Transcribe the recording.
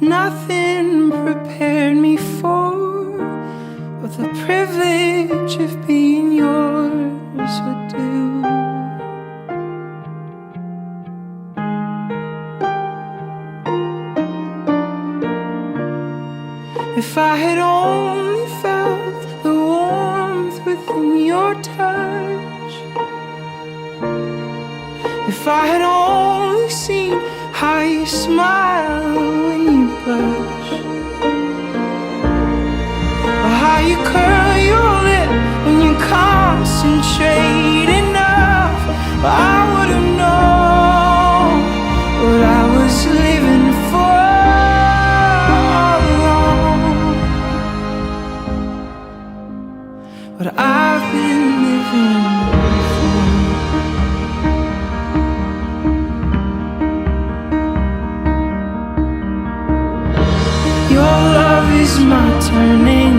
nothing prepared me for what the privilege of being yours would do. If I had only felt the warmth within your touch, if I had only seen how you smile when you blush, or how you curl your lip when you concentrate enough, I would have known what I was living for all along, what I've been living for. Your love is my turning